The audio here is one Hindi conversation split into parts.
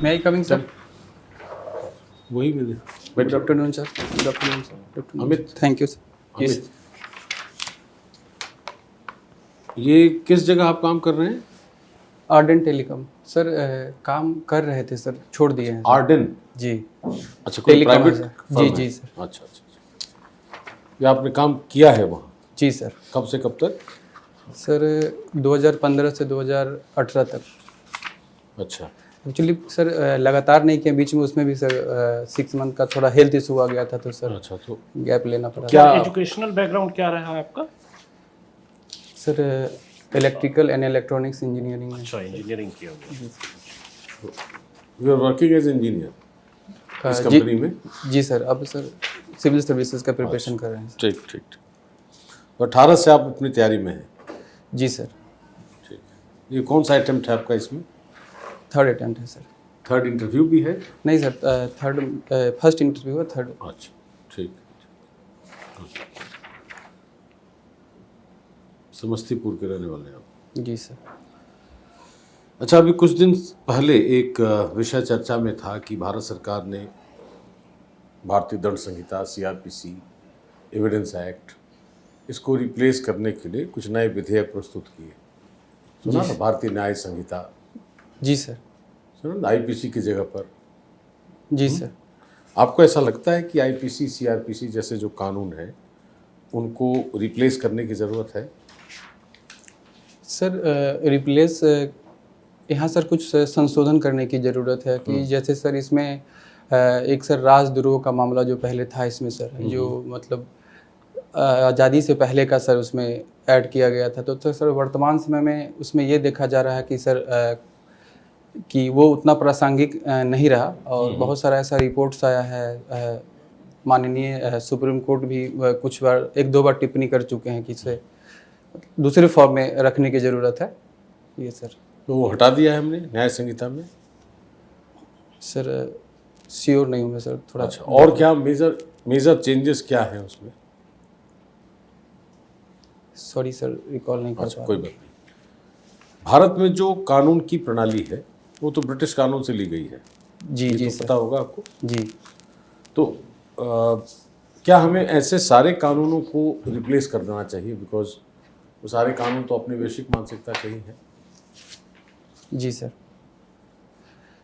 May I come in, sir? वही मिले। Good afternoon, sir. Good afternoon, sir. Good afternoon. Amit. Thank you, sir. Yes. Amit, ये किस जगह आप काम कर रहे हैं? आर्डन टेलीकॉम सर, काम कर रहे थे सर, छोड़ दिए हैं सर। आर्डन? जी। अच्छा, कोई टेलीकॉम प्राइवेट है सर। फर्म जी है? जी सर। अच्छा अच्छा अच्छा। ये आपने काम किया है वहाँ? जी सर। कब से कब तक? सर 2015 से 2018 तक। अच्छा एक्चुअली सर लगातार नहीं किया, बीच में उसमें भी सर 6 मंथ का थोड़ा हेल्थ इशू आ गया था, तो सर अच्छा। तो गैप लेना पड़ा। क्या एजुकेशनल बैकग्राउंड क्या रहा है आपका? Sir electrical and electronics engineering में। अच्छा, इंजीनियरिंग किया हुआ। You are working as engineer इस जी कंपनी में? जी सर। अब सर सिविल सर्विसेज का प्रिपरेशन कर रहे हैं सर। ठीक ठीक ठीक। तो 18 से आप अपनी तैयारी में हैं? जी सर। ठीक है। ये कौन सा अटेम्प्ट है आपका इसमें? थर्ड अटेम्प्ट है सर। थर्ड इंटरव्यू भी है? नहीं सर, फर्स्ट इंटरव्यू है, थर्ड। अच्छा ठीक। समस्तीपुर के रहने वाले हैं आप? जी सर। अच्छा, अभी कुछ दिन पहले एक विषय चर्चा में था कि भारत सरकार ने भारतीय दंड संहिता, CRPC, एविडेंस एक्ट, इसको रिप्लेस करने के लिए कुछ नए विधेयक प्रस्तुत किए। सुना ना? भारतीय न्याय संहिता, जी सर। सुना ना, IPC की जगह पर। जी सर। आपको ऐसा लगता है कि IPC, CRPC जैसे जो कानून हैं उनको रिप्लेस करने की ज़रूरत है? सर रिप्लेस यहाँ सर कुछ संशोधन करने की ज़रूरत है कि जैसे सर इसमें एक सर राजद्रोह का मामला जो पहले था इसमें सर, जो मतलब आज़ादी से पहले का सर उसमें ऐड किया गया था, तो सर वर्तमान समय में उसमें ये देखा जा रहा है कि सर कि वो उतना प्रासंगिक नहीं रहा, और बहुत सारा ऐसा रिपोर्ट्स आया है। माननीय सुप्रीम कोर्ट भी कुछ बार, 1-2 बार टिप्पणी कर चुके हैं कि इसे दूसरे फॉर्म में रखने की ज़रूरत है ये सर। तो वो हटा दिया है हमने न्याय संहिता में? सर श्योर नहीं हूँ मैं सर, थोड़ा। अच्छा, और क्या मेजर चेंजेस क्या हैं उसमें? सॉरी सर, रिकॉल नहीं कर अच्छा, पा कोई रहा। बात नहीं। भारत में जो कानून की प्रणाली है वो तो ब्रिटिश कानून से ली गई है। जी ये जी तो सर। पता होगा आपको। जी। तो क्या हमें ऐसे सारे कानूनों को रिप्लेस कर देना चाहिए? बिकॉज वो सारे कानून तो अपनी वैश्विक मानसिकता के ही हैं। जी सर।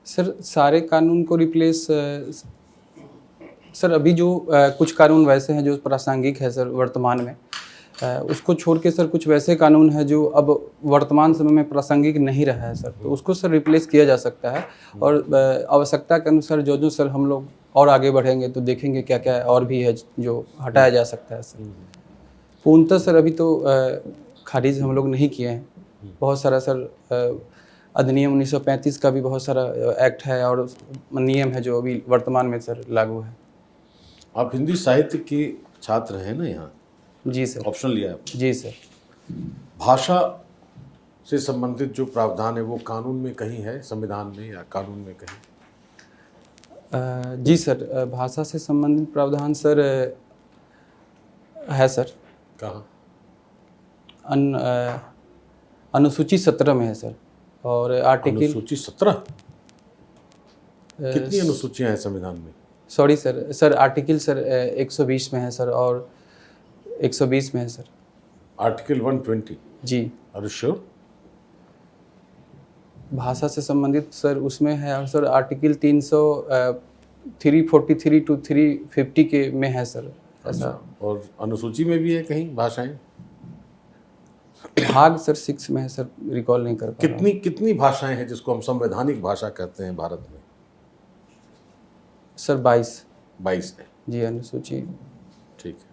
सर सारे कानून को रिप्लेस, सर अभी जो कुछ कानून वैसे हैं जो प्रासंगिक है सर वर्तमान में, उसको छोड़ के सर कुछ वैसे कानून हैं जो अब वर्तमान समय में प्रासंगिक नहीं रहा है सर, तो उसको सर रिप्लेस किया जा सकता है। और आवश्यकता के अनुसार जो जो सर हम लोग और आगे बढ़ेंगे तो देखेंगे क्या क्या और भी है जो हटाया जा सकता है सर। पूर्णतः सर अभी तो खारिज हम लोग नहीं किए हैं। बहुत सारा सर अधिनियम 1935 का भी बहुत सारा एक्ट है और नियम है जो अभी वर्तमान में सर लागू है। आप हिंदी साहित्य के छात्र हैं ना यहाँ? जी सर। ऑप्शन लिया है आपने। जी सर। भाषा से संबंधित जो प्रावधान है वो कानून में कहीं है, संविधान में या कानून में कहीं? जी सर, भाषा से संबंधित प्रावधान सर है सर। कहाँ? अनुसूची 17 में है सर। और आर्टिकल अनुसूची 17? कितनी अनुसूचियां हैं संविधान में? सॉरी सर आर्टिकल सर 120 में है सर, और 120 में है सर। आर्टिकल 120? जी। Are you sure? भाषा से संबंधित सर उसमें है, और सर आर्टिकल 343 टू 350 के में है सर ऐसा। और अनुसूची में भी है कहीं भाषाएं? भाग सर 6 में है सर, रिकॉल नहीं कर पा रहा हूँ। कितनी भाषाएं हैं जिसको हम संवैधानिक भाषा कहते हैं भारत में? सर 22 है। जी अनुसूची। ठीक है।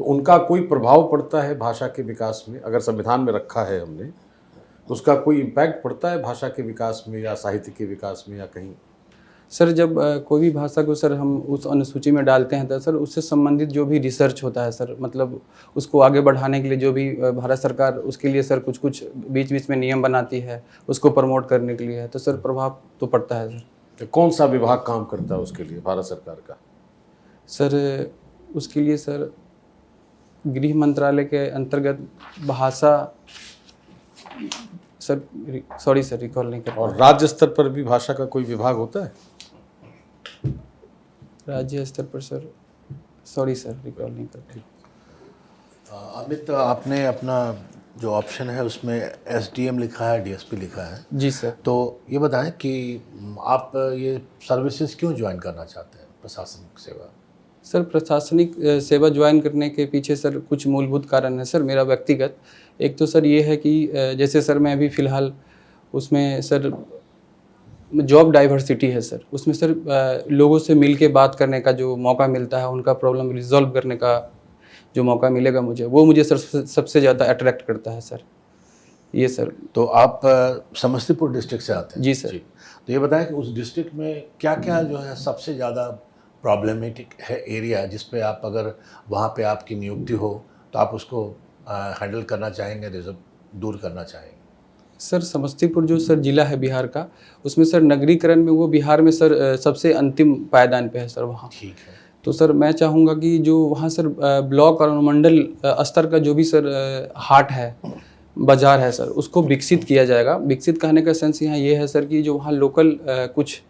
तो उनका कोई प्रभाव पड़ता है भाषा के विकास में? अगर संविधान में रखा है हमने तो उसका कोई इम्पैक्ट पड़ता है भाषा के विकास में या साहित्य के विकास में या कहीं? सर जब कोई भी भाषा को सर हम उस अनुसूची में डालते हैं तो सर उससे संबंधित जो भी रिसर्च होता है सर, मतलब उसको आगे बढ़ाने के लिए जो भी भारत सरकार उसके लिए सर कुछ कुछ बीच बीच में नियम बनाती है उसको प्रमोट करने के लिए, तो सर प्रभाव तो पड़ता है सर। तो कौन सा विभाग काम करता है उसके लिए भारत सरकार का? सर उसके लिए सर गृह मंत्रालय के अंतर्गत भाषा सर सॉरी सर, रिकॉल नहीं कर पा और राज्य स्तर पर भी भाषा का कोई विभाग होता है? राज्य स्तर पर सर, सॉरी सर, रिकॉल नहीं कर पा अमित, आपने अपना जो ऑप्शन है उसमें एसडीएम लिखा है, डीएसपी लिखा है, जी सर। तो ये बताएं कि आप ये सर्विसेज क्यों ज्वाइन करना चाहते हैं, प्रशासनिक सेवा? सर प्रशासनिक सेवा ज्वाइन करने के पीछे सर कुछ मूलभूत कारण है सर मेरा व्यक्तिगत। एक तो सर ये है कि जैसे सर मैं अभी फ़िलहाल उसमें सर जॉब डाइवर्सिटी है सर, उसमें सर लोगों से मिल के बात करने का जो मौका मिलता है, उनका प्रॉब्लम रिजॉल्व करने का जो मौका मिलेगा मुझे, वो मुझे सर सबसे ज़्यादा अट्रैक्ट करता है सर, ये सर। तो आप समस्तीपुर डिस्ट्रिक्ट से आते हैं? जी सर। तो ये बताएं कि उस डिस्ट्रिक्ट में क्या क्या जो है सबसे ज़्यादा प्रॉब्लमेटिक है एरिया, जिस पे आप, अगर वहाँ पे आपकी नियुक्ति हो तो आप उसको हैंडल करना चाहेंगे, दूर करना चाहेंगे? सर समस्तीपुर जो सर ज़िला है बिहार का, उसमें सर नगरीकरण में वो बिहार में सर सबसे अंतिम पायदान पे है सर वहाँ। ठीक है। तो सर मैं चाहूँगा कि जो वहाँ सर ब्लॉक और मंडल स्तर का जो भी सर हाट है, बाज़ार है सर, उसको विकसित किया जाएगा। विकसित कहने का सेंस यहाँ ये है सर कि जो वहाँ लोकल कुछ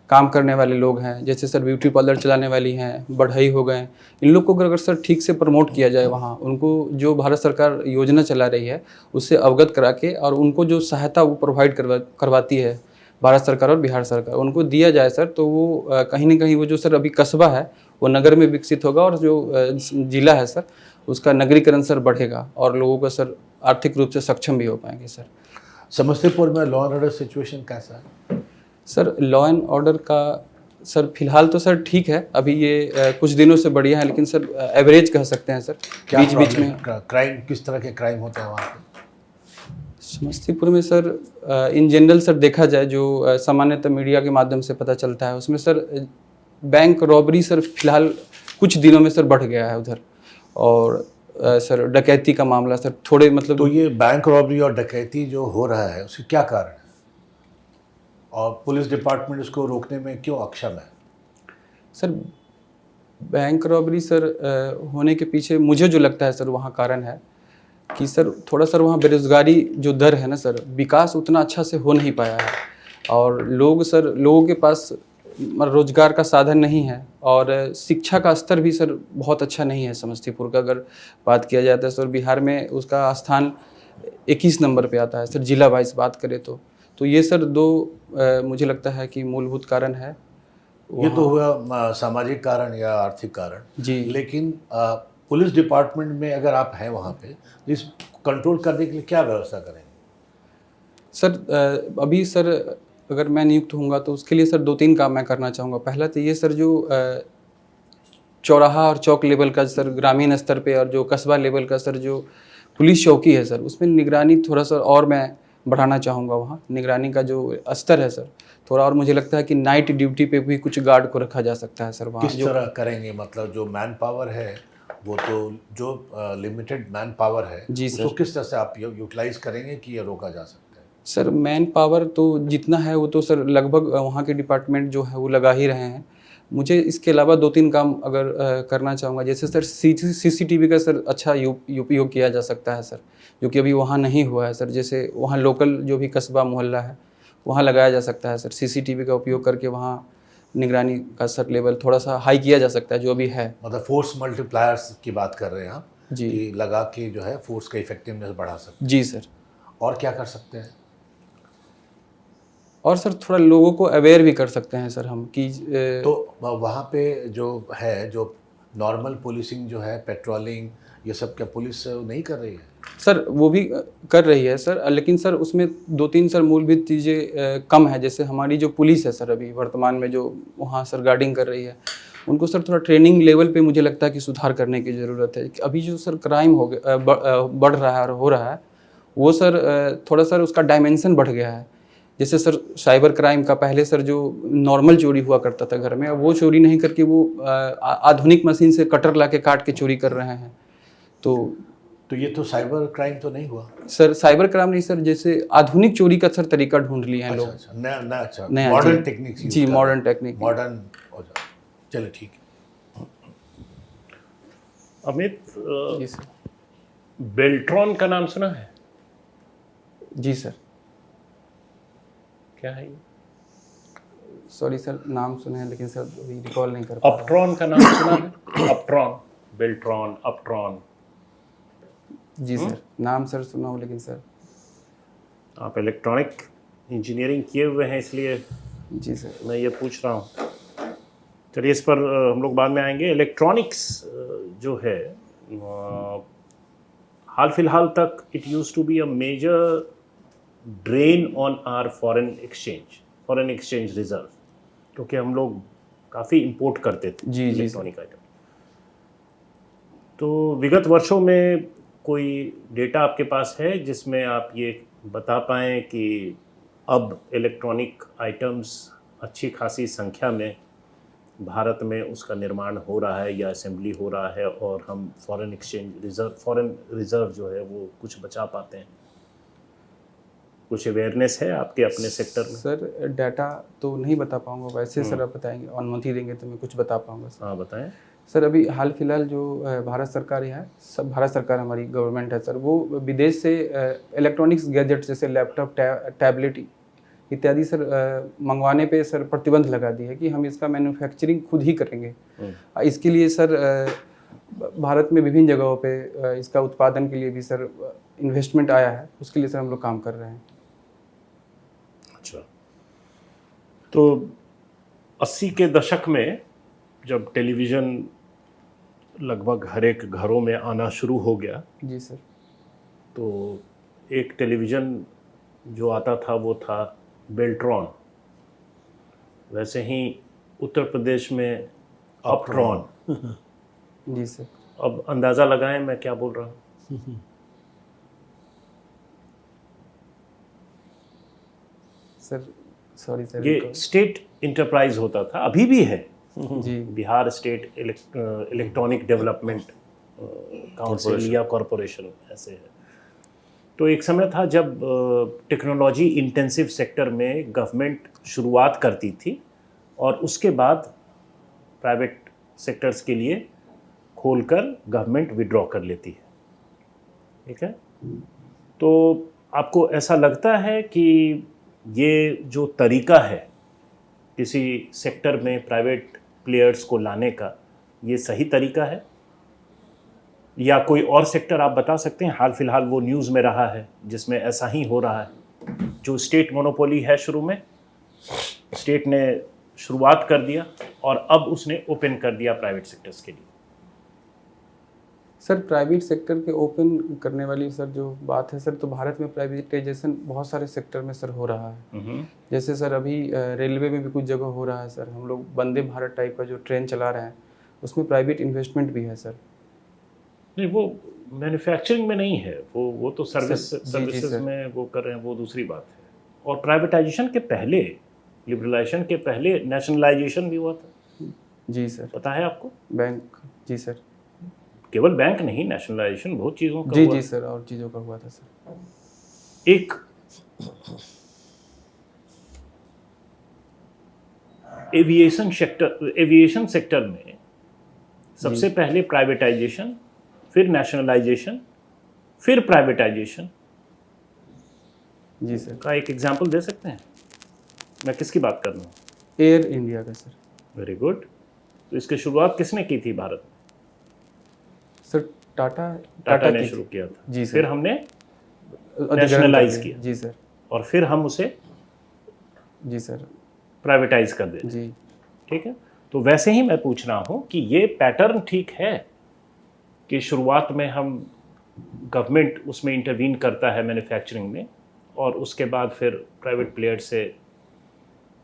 काम करने वाले लोग हैं, जैसे सर ब्यूटी पार्लर चलाने वाली हैं, बढ़ई हो गए, इन लोग को अगर सर ठीक से प्रमोट किया जाए वहाँ, उनको जो भारत सरकार योजना चला रही है उससे अवगत करा के, और उनको जो सहायता वो प्रोवाइड करवाती है भारत सरकार और बिहार सरकार, उनको दिया जाए सर, तो वो कहीं ना कहीं वो जो सर अभी कस्बा है वो नगर में विकसित होगा, और जो ज़िला है सर उसका नगरीकरण सर बढ़ेगा, और लोगों का सर आर्थिक रूप से सक्षम भी हो पाएंगे सर। समस्तीपुर में लॉ एंड ऑर्डर सिचुएशन कैसा है? सर लॉ एंड ऑर्डर का सर फिलहाल तो सर ठीक है, अभी ये कुछ दिनों से बढ़िया है, लेकिन सर एवरेज कह सकते हैं सर। क्या बीच बीच में क्राइम, किस तरह के क्राइम होते हैं वहाँ पे? समस्तीपुर में सर इन जनरल सर देखा जाए, जो सामान्यतः मीडिया के माध्यम से पता चलता है, उसमें सर बैंक रॉबरी सर फिलहाल कुछ दिनों में सर बढ़ गया है उधर, और सर डकैती का मामला सर थोड़े मतलब। तो ये बैंक रॉबरी और डकैती जो हो रहा है उसके क्या कारण है, और पुलिस डिपार्टमेंट इसको रोकने में क्यों अक्षम है? सर बैंक रॉबरी सर होने के पीछे मुझे जो लगता है सर वहाँ कारण है कि सर थोड़ा सर वहाँ बेरोजगारी जो दर है ना सर, विकास उतना अच्छा से हो नहीं पाया है, और लोगों के पास रोजगार का साधन नहीं है, और शिक्षा का स्तर भी सर बहुत अच्छा नहीं है समस्तीपुर का। अगर बात किया जाता है सर, बिहार में उसका स्थान 21 नंबर पे आता है सर, जिला वाइज बात करें तो ये सर दो मुझे लगता है कि मूलभूत कारण है। ये तो हुआ सामाजिक कारण या आर्थिक कारण जी। लेकिन पुलिस डिपार्टमेंट में अगर आप हैं वहाँ पे, तो इस कंट्रोल करने के लिए क्या व्यवस्था करेंगे? सर अभी सर अगर मैं नियुक्त होऊंगा तो उसके लिए सर 2-3 काम मैं करना चाहूँगा। पहला तो ये सर जो चौराहा और चौक लेवल का सर ग्रामीण स्तर पे, और जो कस्बा लेवल का सर जो पुलिस चौकी है सर, उसमें निगरानी थोड़ा सा और मैं बढ़ाना चाहूँगा। वहाँ निगरानी का जो स्तर है सर थोड़ा, और मुझे लगता है कि नाइट ड्यूटी पे भी कुछ गार्ड को रखा जा सकता है सर वहाँ। किस तरह करेंगे? मतलब जो मैन पावर है वो तो जो लिमिटेड मैन पावर है जी उसको सर। किस तरह से आप यूटिलाइज करेंगे कि ये रोका जा सकता है? सर मैन पावर तो जितना है वो तो सर लगभग वहाँ के डिपार्टमेंट जो है वो लगा ही रहे हैं। मुझे इसके अलावा 2-3 काम अगर करना चाहूँगा, जैसे सर CCTV का सर अच्छा उपयोग किया जा सकता है सर, जो कि अभी वहाँ नहीं हुआ है सर। जैसे वहाँ लोकल जो भी कस्बा मोहल्ला है वहाँ लगाया जा सकता है सर, CCTV का उपयोग करके वहाँ निगरानी का सर लेवल थोड़ा सा हाई किया जा सकता है जो अभी है। मतलब फोर्स मल्टीप्लायर्स की बात कर रहे हैं आप जी। कि लगा के जो है फोर्स का इफेक्टिवनेस बढ़ा सकते जी सर। और क्या कर सकते हैं? और सर थोड़ा लोगों को अवेयर भी कर सकते हैं सर हम कि तो वहाँ पे जो है, जो नॉर्मल पुलिसिंग जो है, पेट्रोलिंग, ये सब क्या पुलिस नहीं कर रही है? सर वो भी कर रही है सर, लेकिन सर उसमें 2-3 सर मूलभूत चीज़ें कम है। जैसे हमारी जो पुलिस है सर अभी वर्तमान में जो वहाँ सर गार्डिंग कर रही है, उनको सर थोड़ा ट्रेनिंग लेवल पे मुझे लगता है कि सुधार करने की ज़रूरत है। अभी जो सर क्राइम हो गया बढ़ रहा है और हो रहा है, वो सर थोड़ा सर उसका डायमेंशन बढ़ गया है। जैसे सर साइबर क्राइम का पहले सर जो नॉर्मल चोरी हुआ करता था घर में, अब वो चोरी नहीं करके वो आधुनिक मशीन से कटर ला के काट के चोरी कर रहे हैं। तो ये तो साइबर क्राइम तो नहीं हुआ सर, साइबर क्राइम नहीं सर, जैसे आधुनिक चोरी का सर तरीका ढूंढ लिए हैं लोग। अच्छा, नया अच्छा, नया मॉडर्न टेक्निक जी, मॉडर्न टेक्निक, मॉडर्न हो जाए। चलो ठीक है। अमित, जी सर। बेल्ट्रॉन का नाम सुना है? जी सर। क्या है ये? सॉरी सर, नाम सुने हैं लेकिन सर अभी रिकॉल नहीं कर पा रहा हूँ। अपट्रॉन का नाम सुना है? अपट्रॉन, बेल्ट्रॉन, अपट्रॉन। जी सर, नाम सर सुना हो लेकिन सर। आप इलेक्ट्रॉनिक इंजीनियरिंग किए हुए हैं इसलिए जी सर। मैं ये पूछ रहा हूँ। चलिए इस पर हम लोग बाद में आएंगे। इलेक्ट्रॉनिक्स जो है हाल फिलहाल तक it used to be a major drain on our foreign exchange reserve, क्योंकि हम लोग काफ़ी इंपोर्ट करते थे जी, जी, इलेक्ट्रॉनिक आइटम। तो विगत वर्षों में कोई डेटा आपके पास है जिसमें आप ये बता पाएँ कि अब इलेक्ट्रॉनिक आइटम्स अच्छी खासी संख्या में भारत में उसका निर्माण हो रहा है या असेंबली हो रहा है और हम फॉरेन रिजर्व जो है वो कुछ बचा पाते हैं? कुछ अवेयरनेस है आपके अपने सेक्टर में? सर डाटा तो नहीं बता पाऊंगा, वैसे सर आप बताएंगे, अनुमति देंगे तो मैं कुछ बता पाऊंगा सर। हाँ बताएं। सर अभी हाल फिलहाल जो भारत सरकार है, सब भारत सरकार हमारी गवर्नमेंट है सर, वो विदेश से इलेक्ट्रॉनिक्स गैजेट्स जैसे लैपटॉप, टैबलेट इत्यादि सर मंगवाने पे सर प्रतिबंध लगा दी है कि हम इसका मैन्युफैक्चरिंग खुद ही करेंगे। इसके लिए सर भारत में विभिन्न जगहों पे इसका उत्पादन के लिए भी सर इन्वेस्टमेंट आया है, उसके लिए सर हम लोग काम कर रहे हैं। अच्छा, तो 80 के दशक में जब टेलीविज़न लगभग हर एक घरों में आना शुरू हो गया, जी सर, तो एक टेलीविज़न जो आता था वो था बेल्ट्रॉन। वैसे ही उत्तर प्रदेश में अपट्रॉन। जी सर। अब अंदाज़ा लगाएं मैं क्या बोल रहा हूँ। सर सॉरी सर, ये स्टेट इंटरप्राइज होता था, अभी भी है। जी Bihar state electronic development council या कॉरपोरेशन ऐसे है। तो एक समय था जब टेक्नोलॉजी इंटेंसिव सेक्टर में गवर्नमेंट शुरुआत करती थी और उसके बाद प्राइवेट सेक्टर्स के लिए खोलकर गवर्नमेंट विड्रॉ कर लेती है। ठीक है, तो आपको ऐसा लगता है कि ये जो तरीका है किसी सेक्टर में प्राइवेट प्लेयर्स को लाने का, ये सही तरीका है? या कोई और सेक्टर आप बता सकते हैं हाल फिलहाल वो न्यूज़ में रहा है जिसमें ऐसा ही हो रहा है? जो स्टेट मोनोपोली है, शुरू में स्टेट ने शुरुआत कर दिया और अब उसने ओपन कर दिया प्राइवेट सेक्टर्स के लिए। सर प्राइवेट सेक्टर के ओपन करने वाली सर जो बात है सर, तो भारत में प्राइवेटाइजेशन बहुत सारे सेक्टर में सर हो रहा है। जैसे सर अभी रेलवे में भी कुछ जगह हो रहा है सर। हम लोग वंदे भारत टाइप का जो ट्रेन चला रहे हैं उसमें प्राइवेट इन्वेस्टमेंट भी है सर। नहीं, वो मैन्युफैक्चरिंग में नहीं है, वो तो सर्विसेज सर। में वो कर रहे हैं, वो दूसरी बात है। और प्राइवेटाइजेशन के पहले, लिबरलाइजेशन के पहले नेशनलाइजेशन भी हुआ था। जी सर। पता है आपको? बैंक, जी सर। केवल बैंक नहीं, नेशनलाइजेशन बहुत चीज़ों का जी हुआ। जी सर, और चीज़ों का हुआ था सर। एक एविएशन सेक्टर में सबसे पहले प्राइवेटाइजेशन, फिर नेशनलाइजेशन, फिर प्राइवेटाइजेशन जी सर। का एक एग्जांपल दे सकते हैं? मैं किसकी बात कर रहा हूँ? एयर इंडिया का सर। Very good. तो इसकी शुरुआत किसने की थी भारत में? सर टाटा ने की शुरू थी। किया था। जी सर। फिर हमने अधिग्रहण नेशनलाइज कर दिया। किया। जी सर। और फिर हम उसे जी सर। प्राइवेटाइज कर देते। जी ठीक है, तो वैसे ही मैं पूछ रहा हूँ कि ये पैटर्न ठीक है कि शुरुआत में हम गवर्नमेंट उसमें इंटरवीन करता है मैन्युफैक्चरिंग में और उसके बाद फिर प्राइवेट प्लेयर से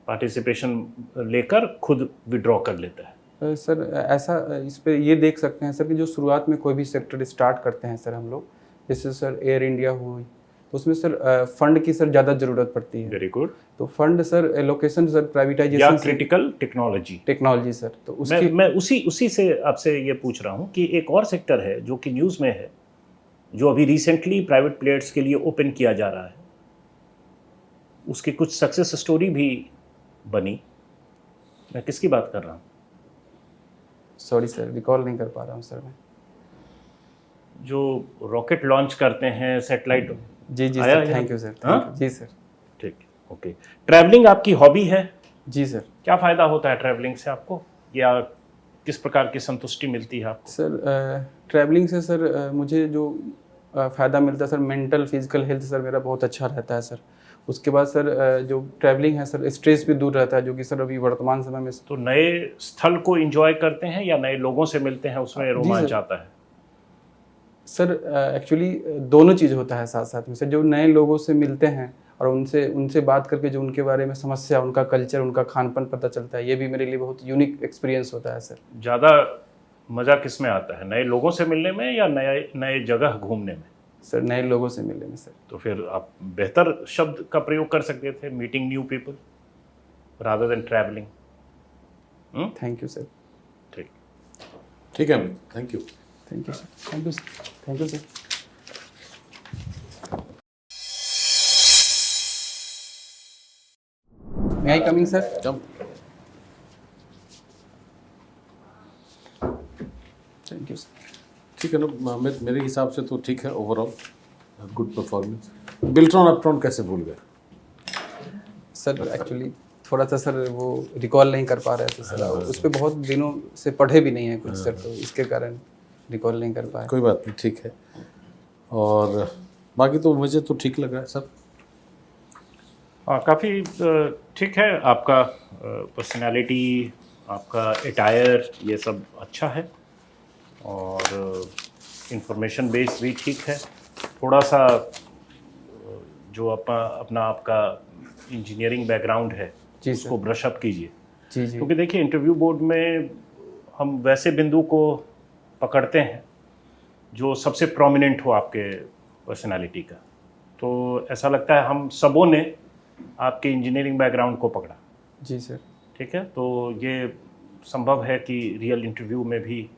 पार्टिसिपेशन लेकर खुद विड्रॉ कर लेता है? सर ऐसा इस पे ये देख सकते हैं सर कि जो शुरुआत में कोई भी सेक्टर स्टार्ट करते हैं सर हम लोग, जैसे सर एयर इंडिया हुई, तो उसमें सर फंड की सर ज़्यादा ज़रूरत पड़ती है। Very good. तो फंड सर एलोकेशन सर या प्राइवेटाइजेशन क्रिटिकल टेक्नोलॉजी सर, तो उसकी मैं उसी से आपसे ये पूछ रहा हूँ कि एक और सेक्टर है जो कि न्यूज़ में है, जो अभी रिसेंटली प्राइवेट प्लेयर्स के लिए ओपन किया जा रहा है, उसकी कुछ सक्सेस स्टोरी भी बनी। मैं किसकी बात कर रहा हूँ? सॉरी सर, रिकॉल नहीं कर पा रहा हूँ सर मैं। जो रॉकेट लॉन्च करते हैं, सैटेलाइट। जी जी आया सर, या? थैंक यू सर, हाँ? थैंक यू जी सर। ठीक। ओके, ट्रैवलिंग आपकी हॉबी है? जी सर। क्या फ़ायदा होता है ट्रैवलिंग से आपको, या किस प्रकार की संतुष्टि मिलती है आपको? सर ट्रैवलिंग से सर मुझे जो फ़ायदा मिलता है sir, mental physical health sir मेरा बहुत अच्छा रहता है सर। उसके बाद सर जो ट्रैवलिंग है सर, स्ट्रेस भी दूर रहता है, जो कि सर अभी वर्तमान समय में तो नए स्थल को एंजॉय करते हैं या नए लोगों से मिलते हैं, उसमें रोमांच सर। आता है? सर एक्चुअली दोनों चीज़ होता है साथ साथ में सर। जो नए लोगों से मिलते हैं और उनसे उनसे बात करके जो उनके बारे में समस्या, उनका कल्चर, उनका खान-पान पता चलता है, ये भी मेरे लिए बहुत यूनिक एक्सपीरियंस होता है सर। ज़्यादा मज़ा किस में आता है, नए लोगों से मिलने में या नए नए जगह घूमने में? सर नए लोगों से मिलने में सर। तो फिर आप बेहतर शब्द का प्रयोग कर सकते थे, meeting new people rather than travelling. Thank you sir. ठीक। ठीक है Amit, thank you. Thank you sir. Thank you sir. Thank you sir. May I coming sir? Come. Thank you sir. ठीक है ना अमित, मेरे हिसाब से तो ठीक है ओवरऑल, गुड परफॉर्मेंस। बिल्ट्रॉन अपट्रॉन कैसे भूल गए? सर एक्चुअली थोड़ा सा सर वो रिकॉल नहीं कर पा रहे थे सर। उस पर बहुत दिनों से पढ़े भी नहीं है कुछ सर, तो इसके कारण रिकॉल नहीं कर पाए। कोई बात नहीं, ठीक है। और बाकी तो मुझे तो ठीक लग रहा है सब। हाँ, काफ़ी ठीक है। आपका पर्सनालिटी, आपका अटायर, ये सब अच्छा है, और इंफॉर्मेशन बेस भी ठीक है। थोड़ा सा जो अपना आपका इंजीनियरिंग बैकग्राउंड है जी उसको ब्रश अप कीजिए, जी जी क्योंकि देखिए इंटरव्यू बोर्ड में हम वैसे बिंदु को पकड़ते हैं जो सबसे प्रोमिनेंट हो आपके पर्सनालिटी का। तो ऐसा लगता है हम सबों ने आपके इंजीनियरिंग बैकग्राउंड को पकड़ा। जी सर। ठीक है, तो ये संभव है कि रियल इंटरव्यू में भी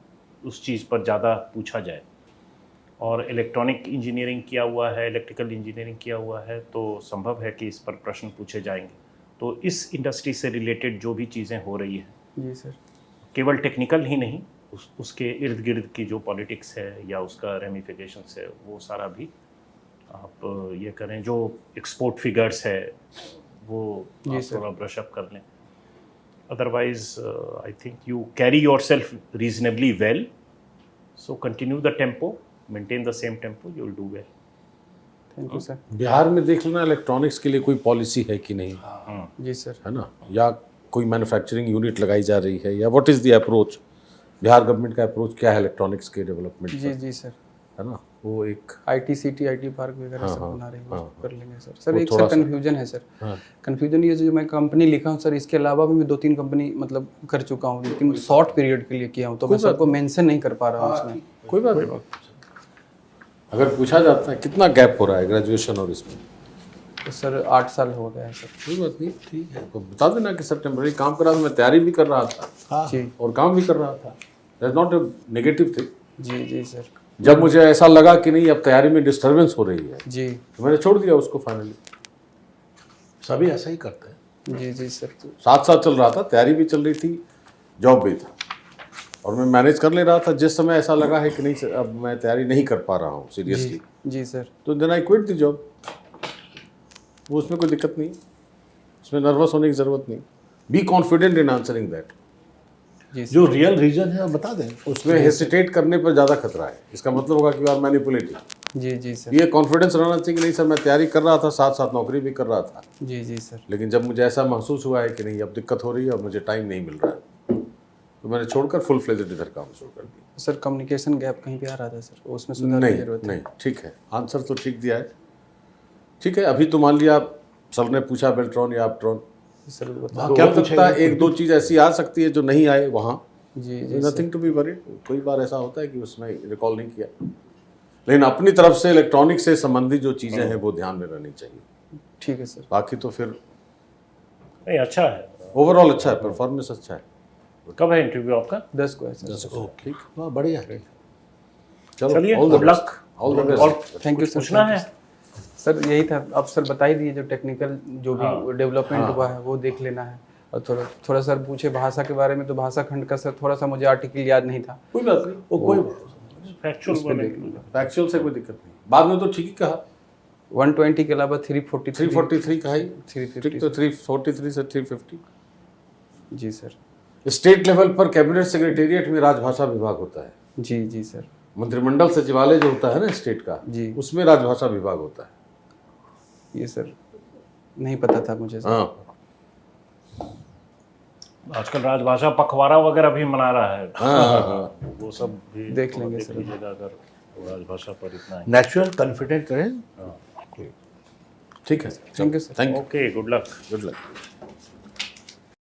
उस चीज़ पर ज़्यादा पूछा जाए। और इलेक्ट्रॉनिक इंजीनियरिंग किया हुआ है, इलेक्ट्रिकल इंजीनियरिंग किया हुआ है, तो संभव है कि इस पर प्रश्न पूछे जाएंगे। तो इस इंडस्ट्री से रिलेटेड जो भी चीज़ें हो रही हैं, जी सर। केवल टेक्निकल ही नहीं, उसके इर्द गिर्द की जो पॉलिटिक्स है या उसका रेमिफिकेशंस है, वो सारा भी आप ये करें। जो एक्सपोर्ट फिगर्स है वो जी आप सर। थोड़ा ब्रश अप कर लें। Otherwise I think you carry your self reasonably well, so continue the tempo, maintain the same tempo, you will do well. Thank you sir. Bihar में देख लेना इलेक्ट्रॉनिक्स के लिए कोई पॉलिसी है कि नहीं, जी सर। है ना, या कोई मैन्युफैक्चरिंग यूनिट लगाई जा रही है, या what is the approach, Bihar government का अप्रोच क्या है इलेक्ट्रॉनिक्स के डेवलपमेंट जी पर, जी सर। है ना, वो एक IT सिटी, IT पार्क वगैरह सब हाँ, बना रही है, हाँ। वो कर लेंगे सर। सर वो एक थोड़ा सर सा- कन्फ्यूजन है सर। हाँ। कन्फ्यूजन ये जो मैं कंपनी लिखा हूँ सर, इसके अलावा भी मैं 2-3 कंपनी मतलब कर चुका हूँ, लेकिन शॉर्ट पीरियड के लिए किया हूँ, तो मैं सबको मेंशन नहीं कर पा रहा हूँ उसमें। कोई बात नहीं। अगर पूछा जाता है कितना गैप हो रहा है ग्रेजुएशन और इसमें, तो सर 8 साल हो गया है सर। कोई बात नहीं, ठीक है, तो बता देना कि सर टेम्पररी काम कर रहा था, मैं तैयारी भी कर रहा था जी और काम भी कर रहा था, that's not a negative thing. जी जी सर। जब मुझे ऐसा लगा कि नहीं अब तैयारी में डिस्टर्बेंस हो रही है, जी तो मैंने छोड़ दिया उसको फाइनली। सभी ऐसा ही करते हैं। जी जी सर। साथ साथ चल रहा था, तैयारी भी चल रही थी, जॉब भी था, और मैं मैनेज कर ले रहा था। जिस समय ऐसा लगा है कि नहीं सर, अब मैं तैयारी नहीं कर पा रहा हूँ सीरियसली, जी जी सर। तो then I quit the job. वो उसमें कोई दिक्कत नहीं, उसमें नर्वस होने की ज़रूरत नहीं। Be confident in answering that. जी सर। जो रियल रीजन है वो बता दें। उसमें हेसिटेट करने पर ज़्यादा खतरा है, इसका मतलब होगा कि यू आर मैनिपुलेटिंग। जी जी सर। ये कॉन्फिडेंस रहना चाहिए कि नहीं सर मैं तैयारी कर रहा था, साथ साथ नौकरी भी कर रहा था, जी जी सर। लेकिन जब मुझे ऐसा महसूस हुआ है कि नहीं अब दिक्कत हो रही है और मुझे टाइम नहीं मिल रहा है, तो मैंने छोड़कर फुल फ्लेजेड इधर काम शुरू कर दिया। सर कम्युनिकेशन गैप कहीं पे आ रहा था सर, तो उसमें सुधार की नहीं जरूरत है। नहीं, ठीक है, आंसर तो ठीक दिया है। ठीक है, अभी तो मान लिया सर ने पूछा बेल्ट्रॉन या अपट्रॉन, सर बता। हाँ, तो क्या हो सकता है पूछेंगे? एक दो चीज़ ऐसी आ सकती है जो नहीं आए वहाँ, जी जी सर। Nothing to be worried. कई बार ऐसा होता है कि उसमें रिकॉल नहीं किया, लेकिन अपनी तरफ से इलेक्ट्रॉनिक से संबंधित जो चीज़ें हैं वो ध्यान में रहनी चाहिए। ठीक है सर। बाकी तो फिर नहीं, अच्छा है। ओवरऑल अच्छा है, परफॉर्मेंस अच्छा है। कब है इंटरव्यू आपका? 10 को है सर। ठीक, वाह, बढ़िया है। चलो, चलिए, all the good best. luck. All the best. और थैंक यू सर। पूछना है? सर यही था, आप सर बता ही दिए, जो टेक्निकल जो भी डेवलपमेंट हुआ है वो देख लेना है। और थोड़ा थोड़ा सर पूछे भाषा के बारे में, तो भाषा खंड का सर थोड़ा सा मुझे आर्टिकल याद नहीं था। कोई बात नहीं, वो कोई फैक्चुअल उस पे देख लूंगा। फैक्चुअल से कोई दिक्कत नहीं, बाद में तो ठीक ही कहा। 120 के अलावा 343 343 का है 350 ठीक, तो 343 से 350। जी सर। स्टेट लेवल पर कैबिनेट सेक्रेटेरिएट में राजभाषा विभाग होता है। जी जी सर। मंत्रिमंडल सचिवालय जो होता है ना स्टेट का, जी। उसमें राजभाषा विभाग होता है। ये सर नहीं पता था मुझे सर। हाँ आजकल राजभाषा पखवाड़ा वगैरह भी मना रहा है। हाँ। वो सब भी देख थोड़ा लेंगे सर। लीजिएगा अगर राजभाषा पर इतना है। नेचुरल कॉन्फिडेंट करें। ठीक है sir, thank you sir. Thank you, okay, good luck. Good luck.